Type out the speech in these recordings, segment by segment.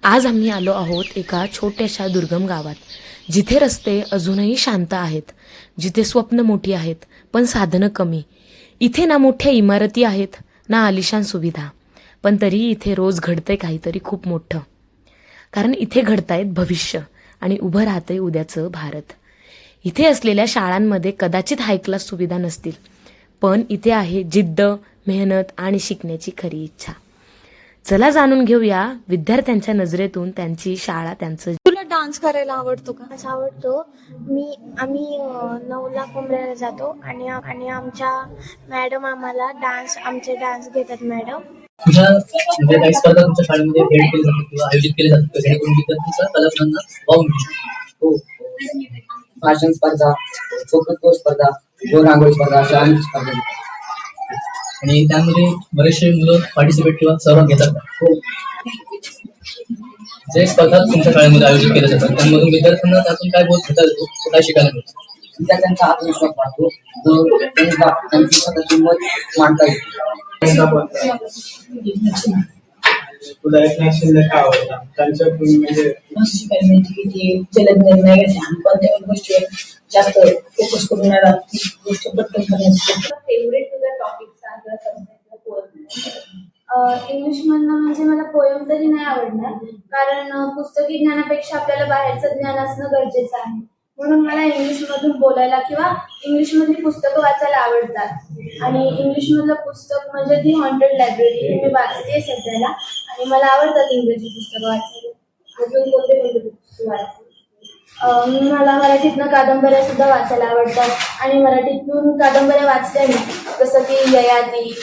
आज आम्ही आलो आहोत एका छोट्याशा दुर्गम गावात, जिथे रस्ते अजूनही शांत आहेत, जिथे स्वप्न मोठी आहेत पण साधनं कमी. इथे ना मोठ्या इमारती आहेत ना आलिशान सुविधा, पण तरी इथे रोज घडतंय काहीतरी खूप मोठं. कारण इथे घडतायत भविष्य आणि उभं राहतंय उद्याचं भारत. इथे असलेल्या शाळांमध्ये कदाचित हाय क्लास सुविधा नसतील, पण इथे आहे जिद्द, मेहनत आणि शिकण्याची खरी इच्छा. चला जाणून घेऊया विद्यार्थ्यांच्या नजरेतून त्यांची शाळा, त्यांचं. तुला डान्स करायला आवडतो का? असं आवडतो. आम्ही 9ला कोंबड्याला जातो आणि आमच्या मॅडम आम्हाला आमचे डान्स घेतात मॅडम. तुझ्या म्हणजे काही स्पर्धा तुमच्या शाळेमध्ये हेड केली जातात किंवा आयोजित केले जातात जेणेकरून विद्यार्थ्यांचा कलागुणांना वाव मिळू शकतो. भाषण स्पर्धा, वक्तृत्व स्पर्धा, गोल रांगोळी स्पर्धा अशा अनेक स्पर्धा घेतात. आणि त्यामध्ये बरेचसे मुलं पार्टिसिपेट किंवा सहभाग घेतात. जे स्पर्धा तुमच्या शाळेमध्ये आयोजित केल्या जातात त्यामधून विद्यार्थ्यांना त्यातून काय बोध घेता येतो, काय शिकायला मिळतो. विद्यार्थ्यांचा आत्मविश्वास वाढतो, जो त्यांची स्वतःची मत मांडता येते. तुला एक शिल्लक काय आवडतं त्यांच्या म्हणजे शिकायला मिळते की जलद निर्णय घ्यायचा आणि कोणत्या गोष्टीवर जास्त फोकस करून गोष्ट पटकन करण्याची. फेवरेट तुझा टॉपिकचा किंवा सब्जेक्ट इंग्लिश म्हणणं म्हणजे मला पोयम तरी नाही आवडणार, कारण पुस्तकी ज्ञानापेक्षा आपल्याला बाहेरचं ज्ञान असणं गरजेचं आहे. म्हणून मला इंग्लिशमधून बोलायला किंवा इंग्लिशमधली पुस्तकं वाचायला आवडतात. आणि इंग्लिशमधलं पुस्तक म्हणजे दी हॉन्टेड लायब्ररी हे मी वाचते सध्याला, आणि मला आवडतात इंग्रजी पुस्तकं वाचायला. अजून कोणते कोणते पुस्तक वाचते? मला मराठीतनं कादंबऱ्या सुद्धा वाचायला आवडतात, आणि मराठीतून कादंबऱ्या वाचल्या मी, जसं की ययाती,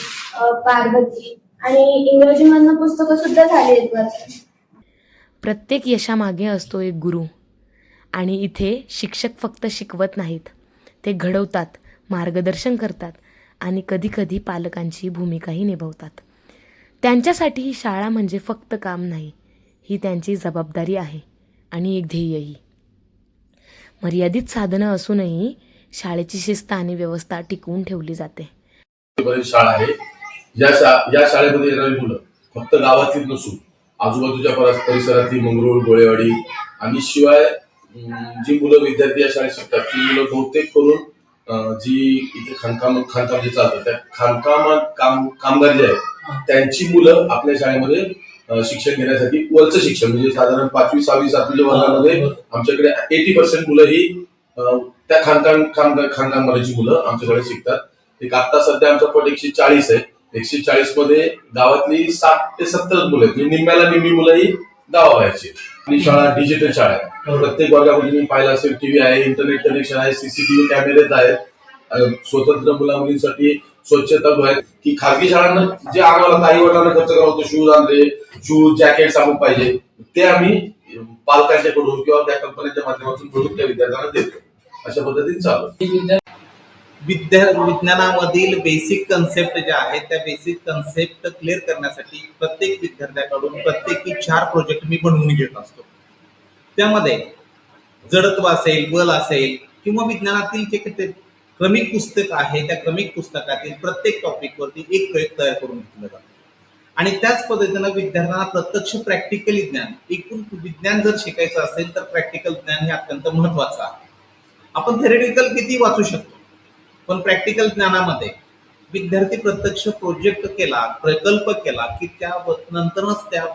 पार्वती, आणि इंग्रजीमधनं पुस्तकं सुद्धा झाली आहेत वाचून. प्रत्येक यशामागे असतो एक गुरु, आणि इथे शिक्षक फक्त शिकवत नाहीत, ते घडवतात, मार्गदर्शन करतात आणि कधीकधी पालकांची भूमिकाही निभावतात. त्यांच्यासाठी ही शाळा म्हणजे फक्त काम नाही, ही त्यांची जबाबदारी आहे आणि एक ध्येयही. मर्यादित साधनं असूनही शाळेची शिस्त आणि व्यवस्था टिकवून ठेवली जाते. शाळा आहे. या शाळेमध्ये येणारी मुलं फक्त गावातील नसून आजूबाजूच्या परिसरातली मंगरूळ, गोळेवाडी आणि शिवाय जी मुलं विद्यार्थी या शाळेत शिकतात ती मुलं बहुतेक करून जी इथे खाणकाम जे चालतं त्या कामगार जे आहेत त्यांची मुलं आपल्या शाळेमध्ये शिक्षण घेण्यासाठी वरचं शिक्षण म्हणजे साधारण 5वी, 6वी, 7वीच्या वर्गामध्ये आमच्याकडे 80% मुलं ही त्या खाणकामगाराची मुलं आमच्या शाळेत शिकतात. एक आता सध्या आमचा पट 140 आहे. 140 मध्ये गावातली 60 ते 70 मुलं आहेत, म्हणजे निम्म्याला निम्मी मुलं ही गावाबाहेरची. आणि शाळा डिजिटल शाळा आहे. प्रत्येक वर्गामध्ये तुम्ही पाहिलं असेल टीव्ही आहे, इंटरनेट कनेक्शन आहे, सीसीटीव्ही कॅमेरेज आहेत, स्वतंत्र मुला मुलींसाठी स्वच्छता आहेत. की खाजगी शाळांना जे आम्हाला काही वडिलांना खर्च करावा होतो, शूज, जॅकेट आपण पाहिजे ते आम्ही पालकांच्याकडून किंवा त्या कंपन्यांच्या माध्यमातून करून त्या विद्यार्थ्यांना देतो. अशा पद्धतीने चालू. विज्ञानामधील बेसिक कन्सेप्ट ज्या आहेत त्या बेसिक कन्सेप्ट क्लिअर करण्यासाठी प्रत्येक विद्यार्थ्याकडून प्रत्येकी 4 प्रोजेक्ट मी बनवून घेत असतो. त्यामध्ये जडत्व असेल, बल असेल किंवा विज्ञानातील जे क्रमिक पुस्तक आहे त्या क्रमिक पुस्तकातील प्रत्येक टॉपिकवरती एक प्रयोग तयार करून घेतला जातो. आणि त्याच पद्धतीनं विद्यार्थ्यांना प्रत्यक्ष प्रॅक्टिकली ज्ञान, एकूण विज्ञान जर शिकायचं असेल तर प्रॅक्टिकल ज्ञान हे अत्यंत महत्वाचं आहे. आपण थेरेटिकल किती वाचू शकतो, पण प्रॅक्टिकल ज्ञानामध्ये विद्यार्थी प्रत्यक्ष प्रोजेक्ट केला, प्रकल्प केला की त्या नंतरच त्या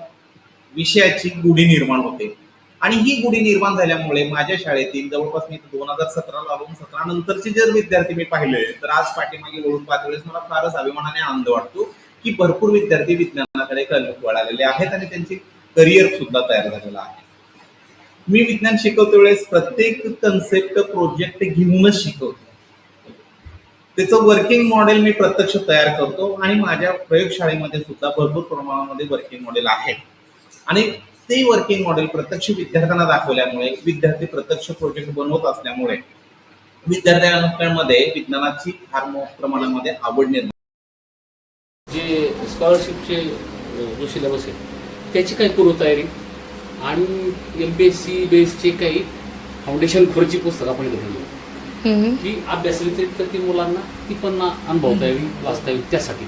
विषयाची गुढी निर्माण होते. आणि ही गुढी निर्माण झाल्यामुळे माझ्या शाळेतील जवळपास मी 2017ला आलो, 17 नंतरचे जर विद्यार्थी मी पाहिले तर आज पाठीमागे वळून पाहते वेळेस मला फारच अभिमानाने आनंद वाटतो की भरपूर विद्यार्थी विज्ञानाकडे वळालेले आहेत आणि त्यांचे करिअर सुद्धा तयार झालेलं आहे. मी विज्ञान शिकवते वेळेस प्रत्येक कन्सेप्ट प्रोजेक्ट घेऊनच शिकवतो. त्याचं वर्किंग मॉडेल मी प्रत्यक्ष तयार करतो आणि माझ्या प्रयोगशाळेमध्ये सुद्धा भरपूर प्रमाणामध्ये वर्किंग मॉडेल आहे. आणि ते वर्किंग मॉडेल प्रत्यक्ष विद्यार्थ्यांना दाखवल्यामुळे विद्यार्थी प्रत्यक्ष प्रोजेक्ट बनवत असल्यामुळे विद्यार्थ्यांमध्ये विज्ञानाची फार मोठ्या प्रमाणामध्ये आवड निर्माण. जे स्कॉलरशिपचे जो सिलेबस आहे त्याची काही पूर्वतयारी आणि MPSC बेसचे काही फाउंडेशन खोरची पुस्तक आपण घेतली की अभ्यास व्यतिरिक्त ती मुलांना ती पण अनुभवता यावी, वाचता यावी त्यासाठी.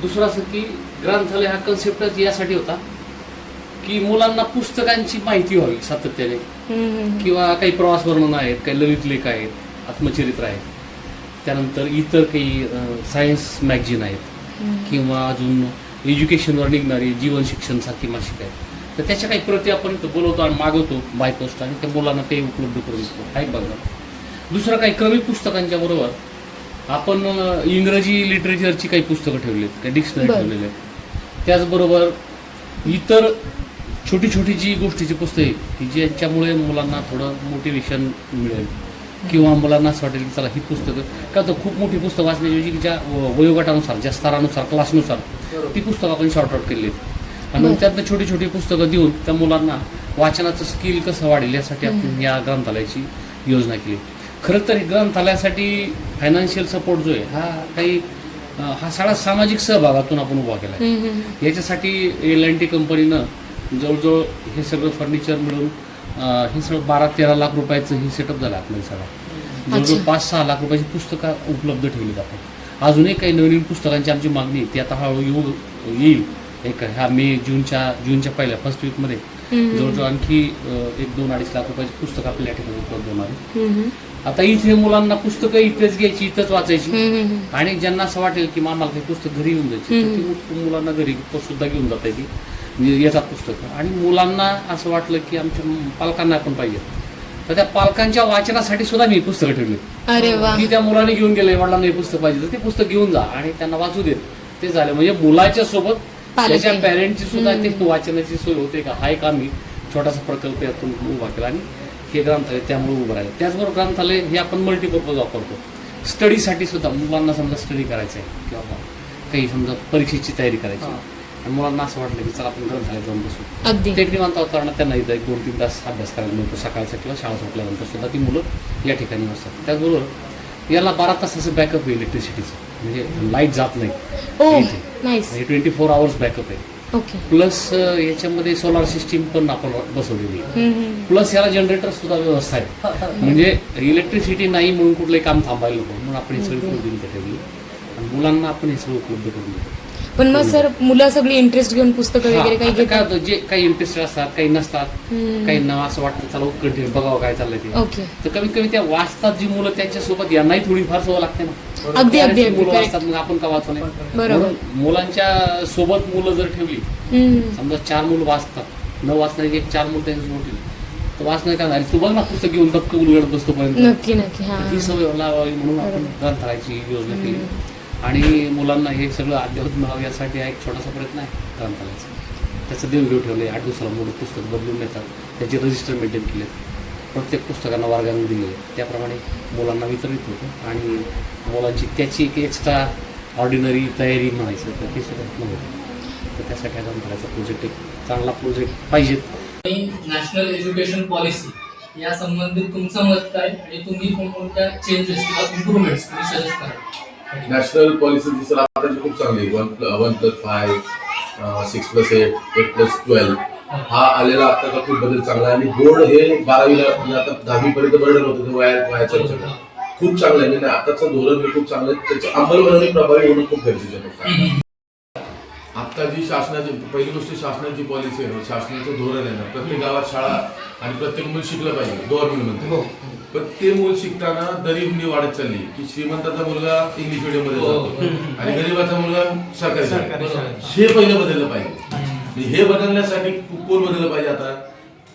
दुसरं असं की ग्रंथालय हा कन्सेप्टच यासाठी होता की मुलांना पुस्तकांची माहिती व्हावी सातत्याने, किंवा काही प्रवास वर्णन आहेत, काही ललित लेख आहेत, आत्मचरित्र आहेत, त्यानंतर इतर काही सायन्स मॅगझिन आहेत, किंवा अजून एज्युकेशनवर निघणारी जीवन शिक्षण सारखी मासिक आहेत. तर त्याच्या काही प्रती आपण इथं बोलवतो आणि मागवतो बाय पोस्ट, आणि त्या मुलांना ते उपलब्ध करून देतो. हा एक बघा. दुसरं काही क्रमिक पुस्तकांच्या बरोबर आपण इंग्रजी लिटरेचरची काही पुस्तकं ठेवली आहेत, काही डिक्शनरी ठेवलेले आहेत. त्याचबरोबर इतर छोटी छोटी जी गोष्टीची पुस्तके की ज्याच्यामुळे मुलांना थोडं मोटिवेशन मिळेल, किंवा मुलांना असं वाटेल की चला ही पुस्तकं का तर खूप मोठी पुस्तकं वाचण्याऐवजी ज्या वयोगटानुसार, ज्या स्तरानुसार, क्लासनुसार ती पुस्तकं आपण शॉर्ट आउट केली आहेत. आणि मग त्यातनं छोटी छोटी पुस्तकं देऊन त्या मुलांना वाचनाचं स्किल कसं वाढेल यासाठी आपण या ग्रंथालयाची योजना केली. खरं तर ग्रंथालयासाठी फायनान्शियल सपोर्ट जो आहे हा सगळा सामाजिक सहभागातून आपण उभा केला आहे. याच्यासाठी L&T कंपनीनं जवळजवळ हे सगळं फर्निचर मिळून हे सगळं 12-13 लाख रुपयाचं हे सेटअप झालं आपल्याला सगळं. जवळजवळ 5-6 लाख रुपयाची पुस्तकं उपलब्ध ठेवली जातात. अजूनही काही नवीन पुस्तकांची आमची मागणी आहे, ती आता हळूहळू येईल. एक ह्या जूनच्या पहिल्या फर्स्ट वीकमध्ये जवळजवळ आणखी 1-2-2.5 लाख रुपयाची पुस्तकं आपल्या या ठिकाणी उपलब्ध होणार आहे. आता इथे मुलांना पुस्तकं इथेच घ्यायची, इथंच वाचायची, आणि ज्यांना असं वाटेल की आम्हाला काही पुस्तक घरी येऊन जायची तर ती मुलांना घरी सुद्धा घेऊन जाता येते, येतात पुस्तकं. आणि मुलांना असं वाटलं की आमच्या पालकांना आपण पाहिजे, तर त्या पालकांच्या वाचनासाठी सुद्धा मी पुस्तकं ठेवली. अरे वा. की त्या मुलाने घेऊन गेले, वडिलांना हे पुस्तक पाहिजे तर ते पुस्तक घेऊन जा आणि त्यांना वाचू देत. ते झालं म्हणजे मुलाच्या सोबत त्याच्या पॅरेंटची सुद्धा ते वाचनाची सोय होते का, हा एक आम्ही छोटासा प्रकल्प यातून उभा केला. आणि हे ग्रंथालय त्यामुळे उभं राहिलं. त्याचबरोबर ग्रंथालय हे आपण मल्टीपर्पज वापरतो. स्टडीसाठी सुद्धा मुलांना समजा स्टडी करायचं आहे, किंवा काही समजा परीक्षेची तयारी करायची आणि मुलांना असं वाटलं की चला आपण ग्रंथालयात जाऊन बसू, अगदी ते निवांत वातावरणात त्यांना इथं 1-2-3 तास अभ्यास करायला मिळतो सकाळचा, किंवा शाळा सुटल्यानंतर सुद्धा ती मुलं या ठिकाणी असतात. त्याचबरोबर याला 12 तासाचं बॅकअप आहे इलेक्ट्रिसिटीचं, म्हणजे लाईट जात नाही इथे, नाईस. 24 आवर्स बॅकअप आहे. ओके. प्लस याच्यामध्ये सोलार सिस्टीम पण आपण बसवलेली आहे. प्लस याला जनरेटर सुद्धा व्यवस्था आहे, म्हणजे इलेक्ट्रिसिटी नाही म्हणून कुठलंही काम थांबायला नको म्हणून आपण ही सगळी सुविधा ठेवली आणि मुलांना आपण हे सगळं उपलब्ध करून देतो. पण मग सर मुलं सगळी इंटरेस्ट घेऊन पुस्तकं वगैरे काही काय घेतात? होतं, जे काही इंटरेस्ट असतात, काही नसतात, काही ना असं वाटतं चला उत्कंठीत बघावं काय चाललंय ते. ओके. तर कमीत कमी त्या वाचतात जी मुलं, त्यांच्यासोबत यांनाही थोडीफार सवय लागते ना. अगदी अगदी मुलं अगदी वाचतात, मग आपण का वाचू नये. बरोबर. म्हणून मुलांच्या सोबत मुलं जर ठेवली, समजा 4 मुलं वाचतात, न वाचणारी 4 मुलं त्यांच्यासमोर ठेवली तर वाचणार का नाही, तू बघ ना पुस्तक घेऊन धक्क उलगडत बसतो पर्यंत. नक्की नक्की. हा. ही सवय लावावी म्हणून आपण ग्रंथालयाची योजना केली. आणि मुलांना हे सगळं अद्ययावत मिळावं यासाठी हा एक छोटासा प्रयत्न आहे ग्रंथालयाचा. त्याचं देवघेव ठेवले, 8 दिवसाला मूळ पुस्तक बदलून देतात, त्याचे रजिस्टर मेंटेन केले, प्रत्येक पुस्तकांना वर्गांनी दिले, त्याप्रमाणे मुलांना वितरित होतं. आणि मुलांची त्याची एक एक्स्ट्रा ऑर्डिनरी तयारी म्हणायचं तर ते सुद्धा नव्हतं. तर त्यासाठी हा ग्रंथालयाचा प्रोजेक्ट एक चांगला प्रोजेक्ट पाहिजेत. नॅशनल एज्युकेशन पॉलिसी या संबंधित तुमचं मत काय आणि तुम्ही कोणकोणत्या चेंजेस किंवा इम्प्रुव्हमेंट्स तुम्ही सजेस्ट कराल? नॅशनल पॉलिसी सर आताची खूप चांगली 1+5, 6+8, 8+12 हा आलेला आताचा खूप बदल चांगला आहे. आणि बोर्ड हे 12वीला म्हणजे आता 10वी पर्यंत बर्डन होतं ते वयाच्या खूप चांगलं आहे. म्हणजे आताचं धोरण हे खूप चांगलं आहे, त्याची अंमलबजावणी प्रभावी होणं खूप गरजेचं आहे. आता जी शासनाची पहिली गोष्ट शासनाची पॉलिसी आहे, शासनाचं धोरण आहे ना, प्रत्येक गावात शाळा आणि प्रत्येक मूल शिकलं पाहिजे गव्हर्नमेंटमध्ये. पण ते मूल शिकताना दरी हुंडी वाढत चालली की श्रीमंताचा मुलगा इंग्लिश मीडियम मध्ये जातो आणि गरीबाचा मुलगा सरकारी शाळेत. हे पहिलं बदललं पाहिजे. हे बदलण्यासाठी कोण बदललं पाहिजे? आता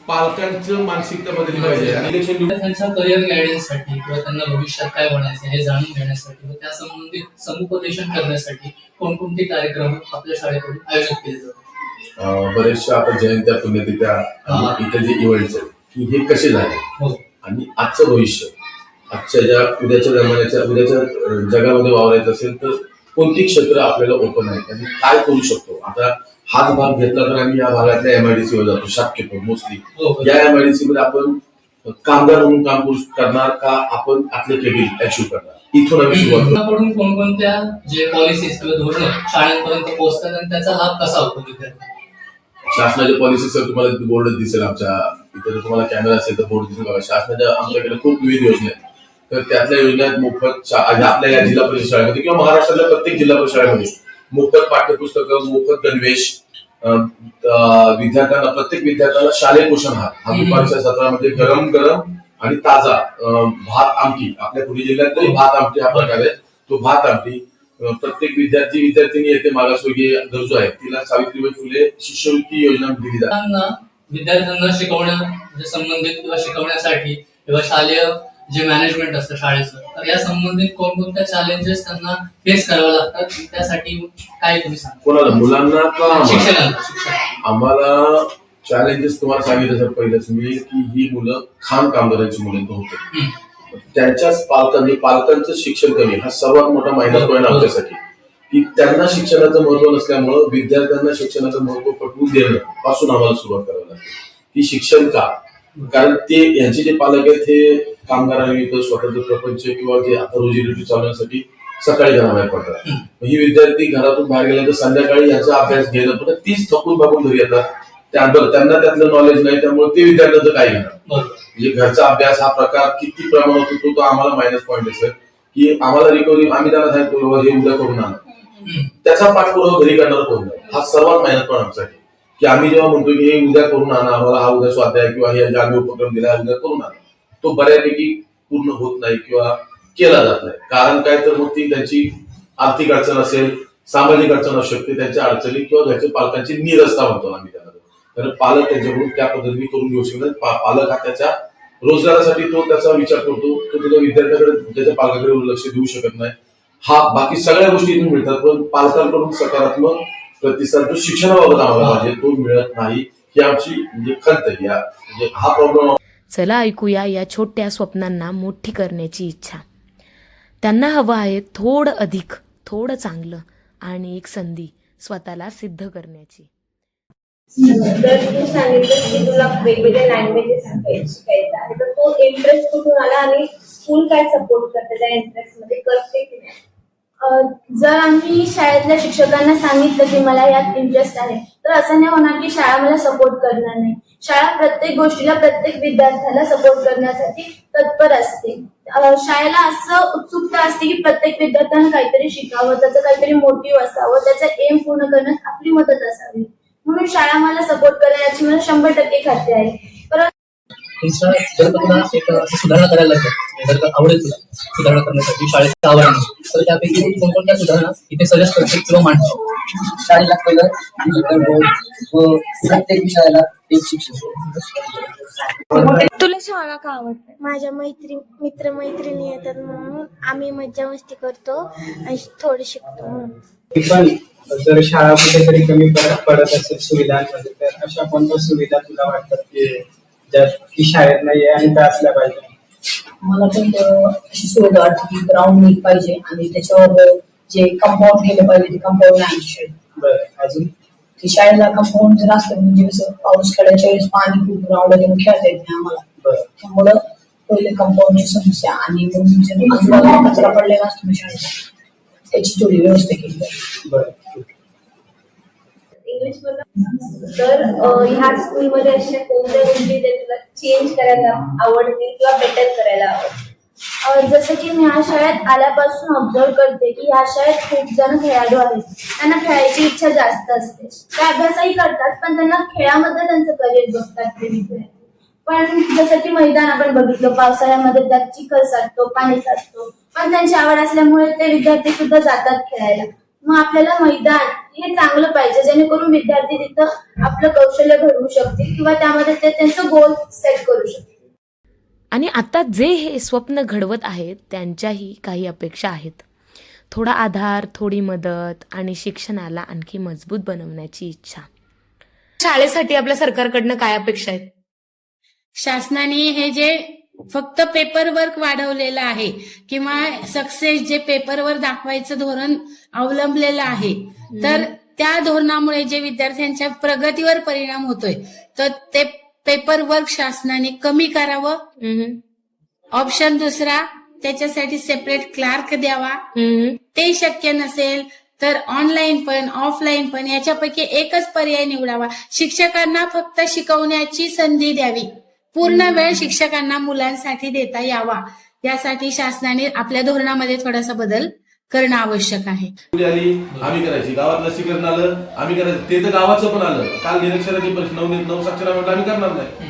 पालकांचं मानसिकता बदलली पाहिजे. आणि इलेक्शन विद्यार्थ्यांच्या करिअर गायडन्ससाठी किंवा त्यांना भविष्यात काय बनायचं हे जाणून घेण्यासाठी व त्या संबंधित समुपदेशन करण्यासाठी कोणकोणते कार्यक्रम आपल्या शाळेकडून आयोजित केले जातात? बरेचशा आता जयंत्या, पुण्यतिथ्या आणि इतर जे इव्हेंट्स आहेत की हे कसे झाले आणि आजचं भविष्य, आजच्या ज्या उद्याच्या जगामध्ये वावरायचं असेल तर कोणती क्षेत्र आपल्याला ओपन आहेत आणि काय करू शकतो. आता हाच भाग घेतला तर आम्ही या भागातल्या MIDC वर जातो शक्यतो मोस्टली. या MIDC मध्ये आपण कामगार म्हणून काम करणार का आपण आपले केबल अचीव्ह करणार, इथून आम्ही सुरुवात कडून कोणकोणत्या जे पॉलिसीज किंवा धोरण शाळांपर्यंत पोहोचतात आणि त्याचा लाभ कसा होतो विद्यार्थ्यांना? शासनाच्या पॉलिसी सर तुम्हाला बोर्ड दिसेल, आमच्या इथे जर तुम्हाला कॅमेरा असेल तर बोर्ड दिसेल बघा. शासनाच्या आमच्याकडे खूप विविध योजना आहेत. तर त्यातल्या योजनेत मोफत आपल्या या जिल्हा परिषद शाळेमध्ये किंवा महाराष्ट्रातल्या प्रत्येक जिल्हा परिषद शाळेमध्ये मोफत पाठ्यपुस्तकं, मोफत गणवेश विद्यार्थ्यांना, प्रत्येक विद्यार्थ्याला शालेय पोषण आहार हा दुपारच्या सत्रामध्ये गरम गरम आणि ताजा भात आमटी, आपल्या पुणे जिल्ह्यात तरी भात आमटी हा प्रकार आहे, तो भात आमटी प्रत्येक विद्यार्थिनी येथे मागासवर्गीय गरजू आहे तिला सावित्रीबाई फुले शिष्यवृत्ती योजना दिली जाते. विद्यार्थ्यांना शिकवण्या संबंधित किंवा शिकवण्यासाठी किंवा शालेय जे मॅनेजमेंट असतं शाळेचं, तर या संबंधित कोणकोणत्या चॅलेंजेस त्यांना फेस करावे लागतात, त्यासाठी काय तुम्ही सांगा? कोणाला, मुलांना का शिक्षकांना? आम्हाला चॅलेंजेस तुम्हाला सांगितलं पहिलंच मी की ही मुलं खाण कामगारांची मुलं होते, त्यांच्याच पालकांचं शिक्षण कमी हा सर्वात मोठा मायनस पॉईंट आमच्यासाठी, की त्यांना शिक्षणाचं महत्व नसल्यामुळं विद्यार्थ्यांना शिक्षणाचं महत्व पटवून देणं पासून आम्हाला सुरुवात करावी लागते. की शिक्षण का, कारण ते यांचे जे पालक आहेत हे कामगारांविरुद्ध स्वतंत्र प्रपंच किंवा जे आता रोजीरोटी चालवण्यासाठी सकाळी घराबाहेर पडतात. ही विद्यार्थी घरातून बाहेर गेला तर संध्याकाळी यांचा अभ्यास घेणं, पण तीच थकून भागून घरी येतात, त्यांना त्यातलं नॉलेज नाही, त्यामुळे ते विद्यार्थ्यांचं काय घेणार. म्हणजे घरचा अभ्यास हा प्रकार किती प्रमाणात होतो तो आम्हाला मायनस पॉईंट असेल, की आम्हाला रिकव्हरी आम्ही त्यांना सांगतो हे उद्या करून आणा, त्याचा पाठपुरावा घरी करणार कोण नाही, हा सर्वात मेहनत पण आमच्यासाठी. की आम्ही जेव्हा म्हणतो की हे उद्या करून आणा, आम्हाला हा उद्या स्वाध्याय किंवा हे आम्ही उपक्रम दिला उद्या करून आणा, तो बऱ्यापैकी पूर्ण होत नाही किंवा केला जात नाही. कारण काय तर मग ती त्यांची आर्थिक अडचण असेल, सामाजिक अडचण असू शकते, त्यांच्या अडचणी किंवा घरच्या पालकांची निरस्ता म्हणतो आम्ही त्यांना. कारण पालक त्यांच्याकडून त्या पद्धतीने करून घेऊ शकतात. पालक हा त्याच्या रोजगारासाठी तो त्याचा विचार करतो, तो त्याच्या विद्यार्थ्याकडे त्याच्या पालकाकडे लक्ष देऊ शकत नाही. हा बाकी सगळ्या गोष्टी इथून मिळतात, पण पालकांकडून सकारात्मक प्रतिसाद जो शिक्षणाबाबत आम्हाला पाहिजे तो मिळत नाही, ही आमची म्हणजे खंत आहे. म्हणजे हा प्रॉब्लेम. चला ऐकूया या छोट्या स्वप्नांना मोठी करण्याची इच्छा. त्यांना हवं आहे थोडं अधिक, थोडं चांगलं आणि एक संधी स्वतःला सिद्ध करण्याची. तर तू सांगितलं की तुला वेगवेगळे लँग्वेजेस शिकायचं आहे, तर तो इंटरेस्ट कुठून आला आणि स्कूल काय सपोर्ट करते त्या इंटरेस्ट मध्ये, करते की नाही? जर आम्ही शाळेतल्या शिक्षकांना सांगितलं की मला यात इंटरेस्ट आहे, तर असं नाही होणार की शाळा मला सपोर्ट करणार नाही. शाळा प्रत्येक गोष्टीला, प्रत्येक विद्यार्थ्याला सपोर्ट करण्यासाठी तत्पर असते. शाळेला असं उत्सुकता असते की प्रत्येक विद्यार्थ्यानं काहीतरी शिकावं, त्याचं काहीतरी मोटिव्ह असावं, त्याचं एम पूर्ण करण्यास आपली मदत असावी. म्हणून शाळा मला सपोर्ट करण्याची मला 100% खात्री आहे. तुमचा जर तुला एक सुधारणा करायला लागतात, जर का आवडेल तुला सुधारणा करण्यासाठी शाळेचं आवरण, तर त्यापैकी कोणकोणत्या सुधारणा इथे सजेस्ट करते किंवा मांडतो? शाळेला पहिलं डिजिटल बोर्ड व प्रत्येक विषयाला एक शिक्षक. तुला शाळा का आवडते? माझ्या मित्रमैत्रिणी येतात म्हणून आम्ही मज्जा मस्ती करतो आणि थोडं शिकतो म्हणून. पण जर शाळा कुठेतरी कमी पडत असेल सुविधांमध्ये, तर अशा कोणत्या सुविधा तुला वाटतात की ज्या की शाळेत नाहीये आणि त्या असल्या पाहिजे? मला पण अशी सुविधा वाटते की ग्राउंड नीट पाहिजे आणि त्याच्यावर जे कंपाऊंड केलं पाहिजे ते कंपाऊंड नाही. बरं, अजून की शाळेला कंपाऊंड जर असतं म्हणजे कसं पाऊस खेळायच्या वेळेस पाणी खूप ग्राउंड खेळता येत नाही आम्हाला. त्यामुळं पहिले कंपाऊंडची समस्या आणि आजूबाजूला कचरा पडलेला असतो ना शाळेत, त्याची थोडी व्यवस्था केली पाहिजे. बरं. इंग्लिश मधून तर ह्या स्कूलमध्ये अशा कोणत्या गोष्टी तुला चेंज करायला आवडतील किंवा बेटर करायला आवडतील? जसं की मी ह्या शाळेत आल्यापासून ऑब्झर्व करते की ह्या शाळेत खूप जण खेळाडू आहेत, त्यांना खेळायची इच्छा जास्त असते. ते अभ्यासही करतात पण त्यांना खेळामध्ये त्यांचं करिअर बघतात ते विद्यार्थी. पण जसं की मैदान आपण बघितलं, पावसाळ्यामध्ये त्यात चिखल साचतो, पाणी साचतो, पण त्यांची आवड असल्यामुळे ते विद्यार्थी सुद्धा जातात खेळायला. मग आपल्याला मैदान हे चांगलं पाहिजे जेणेकरून विद्यार्थी तिथं आपलं कौशल्य घडवू शकतील किंवा त्यामध्ये ते त्यांचं गोल सेट करू शकतील. आणि आता जे हे स्वप्न घडवत आहेत त्यांच्याही काही अपेक्षा आहेत. थोडा आधार, थोडी मदत आणि शिक्षणाला आणखी मजबूत बनवण्याची इच्छा. शाळेसाठी आपल्या सरकारकडनं काय अपेक्षा आहेत? शासनाने हे जे फक्त पेपर वर्क वाढवलेलं आहे किंवा सक्सेस जे पेपरवर दाखवायचं धोरण अवलंबलेलं आहे, तर त्या धोरणामुळे जे विद्यार्थ्यांच्या प्रगतीवर परिणाम होतोय, तर ते पेपर वर्क शासनाने कमी करावं. ऑप्शन दुसरा, त्याच्यासाठी सेपरेट क्लार्क द्यावा. ते शक्य नसेल तर ऑनलाईन पण ऑफलाईन पण याच्यापैकी एकच पर्याय निवडावा. शिक्षकांना फक्त शिकवण्याची संधी द्यावी. पूर्ण वेळ शिक्षकांना मुलांसाठी देता यावा, यासाठी शासनाने आपल्या धोरणामध्ये थोडासा बदल करणं आवश्यक आहे. ड्युटी आली आम्ही करायची, गावात लसीकरण आलं आम्ही करायचं, ते तर गावाचं पण आलं. काल निरक्षराची परीक्षा 9 साक्षर म्हटलं आम्ही करणार नाही,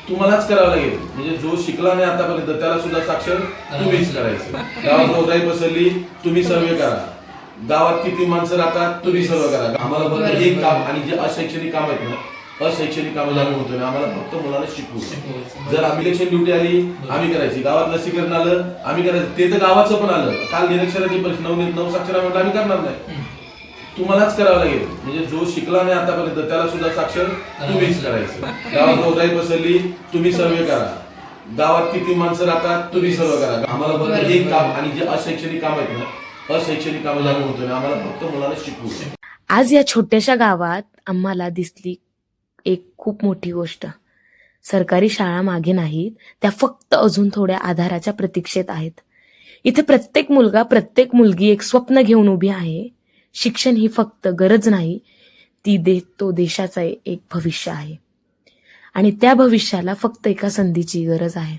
तुम्हालाच करावं लागेल. म्हणजे जो शिकला नाही आतापर्यंत त्याला सुद्धा साक्षर तुम्हीच करायचं. गावात रोगराई पसरली तुम्ही सर्वे करा, गावात किती माणसं राहतात तुम्ही सर्व करा. आम्हाला फक्त हे काम आणि जे अशैक्षणिक काम आहेत ना, अशैक्षणिक कामं आम्ही होतो ना, आम्हाला फक्त मुलांना शिकवू. जर आम्ही इलेक्शन ड्युटी आली आम्ही करायची, गावात लसीकरण आलं आम्ही करायचं, ते तर गावाचं पण आलं. काल निरक्षराची परीक्षा 9 साक्षर म्हटलं आम्ही करणार नाही, तुम्हालाच करावं लागेल. म्हणजे जो शिकला नाही आतापर्यंत त्याला सुद्धा साक्षर तुम्हीच करायचं. गावात रोगराई पसरली तुम्ही सर्वे करा, गावात किती माणसं राहतात तुम्ही सर्व करा. आम्हाला फक्त हे काम आणि जे अशैक्षणिक काम आहेत ना, अशैक्षणिक कामं आम्ही होतो ना, आम्हाला फक्त मुलांना शिकवू. आज या छोट्याशा गावात आम्हाला दिसली एक खूप मोठी गोष्ट. सरकारी शाळा मागे नाहीत, त्या फक्त अजून थोड्या आधाराच्या प्रतीक्षेत आहेत. इथे प्रत्येक मुलगा प्रत्येक मुलगी एक स्वप्न घेऊन उभी आहे. शिक्षण ही फक्त गरज नाही, तो देशाचा एक भविष्य आहे आणि त्या भविष्याला फक्त एका संधीची गरज आहे.